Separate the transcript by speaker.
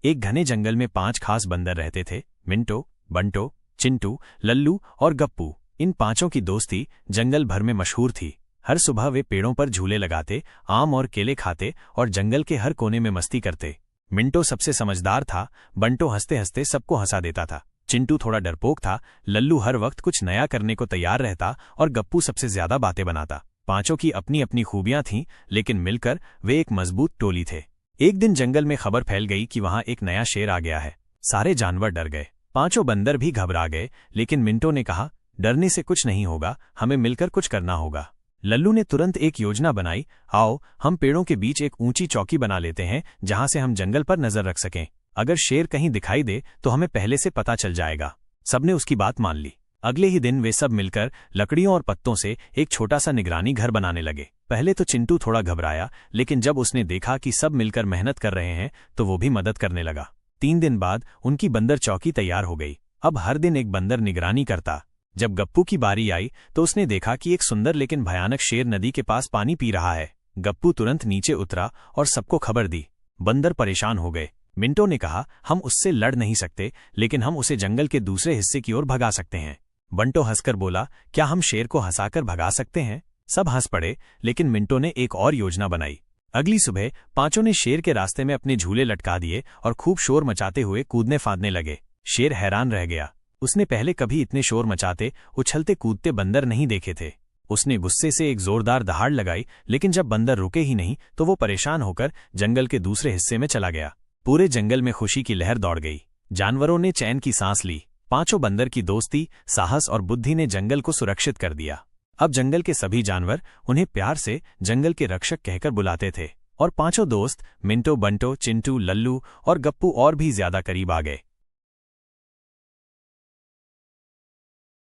Speaker 1: एक घने जंगल में 5 खास बंदर रहते थे। मिंटो, बंटो, चिंटू, लल्लू और गप्पू। इन पांचों की दोस्ती जंगल भर में मशहूर थी। हर सुबह वे पेड़ों पर झूले लगाते, आम और केले खाते और जंगल के हर कोने में मस्ती करते। मिंटो सबसे समझदार था। बंटो हंसते हंसते सबको हंसा देता था। चिंटू थोड़ा डरपोक था। लल्लू हर वक्त कुछ नया करने को तैयार रहता और गप्पू सबसे ज्यादा बातें बनाता। पांचों की अपनी अपनी खूबियां थीं, लेकिन मिलकर वे एक मजबूत टोली थे। एक दिन जंगल में खबर फैल गई कि वहां एक नया शेर आ गया है। सारे जानवर डर गए। पांचों बंदर भी घबरा गए, लेकिन मिंटो ने कहा, डरने से कुछ नहीं होगा, हमें मिलकर कुछ करना होगा। लल्लू ने तुरंत एक योजना बनाई। आओ, हम पेड़ों के बीच एक ऊंची चौकी बना लेते हैं, जहां से हम जंगल पर नजर रख सकें। अगर शेर कहीं दिखाई दे तो हमें पहले से पता चल जाएगा। सबने उसकी बात मान ली। अगले ही दिन वे सब मिलकर लकड़ियों और पत्तों से एक छोटा सा निगरानी घर बनाने लगे। पहले तो चिंटू थोड़ा घबराया, लेकिन जब उसने देखा कि सब मिलकर मेहनत कर रहे हैं तो वो भी मदद करने लगा। 3 दिन बाद उनकी बंदर चौकी तैयार हो गई। अब हर दिन एक बंदर निगरानी करता। जब गप्पू की बारी आई तो उसने देखा कि एक सुंदर लेकिन भयानक शेर नदी के पास पानी पी रहा है। गप्पू तुरंत नीचे उतरा और सबको खबर दी। बंदर परेशान हो गए। मिंटो ने कहा, हम उससे लड़ नहीं सकते, लेकिन हम उसे जंगल के दूसरे हिस्से की ओर भगा सकते हैं। बंटो हंसकर बोला, क्या हम शेर को हंसाकर भगा सकते हैं? सब हंस पड़े, लेकिन मिंटो ने एक और योजना बनाई। अगली सुबह पांचों ने शेर के रास्ते में अपने झूले लटका दिए और खूब शोर मचाते हुए कूदने फांदने लगे। शेर हैरान रह गया। उसने पहले कभी इतने शोर मचाते, उछलते कूदते बंदर नहीं देखे थे। उसने गुस्से से एक जोरदार दहाड़ लगाई, लेकिन जब बंदर रुके ही नहीं तो वो परेशान होकर जंगल के दूसरे हिस्से में चला गया। पूरे जंगल में खुशी की लहर दौड़ गई। जानवरों ने चैन की सांस ली। पांचों बंदर की दोस्ती, साहस और बुद्धि ने जंगल को सुरक्षित कर दिया। अब जंगल के सभी जानवर उन्हें प्यार से जंगल के रक्षक कहकर बुलाते थे और पांचों दोस्त मिंटो, बंटो, चिंटू, लल्लू और गप्पू और भी ज्यादा करीब आ गए।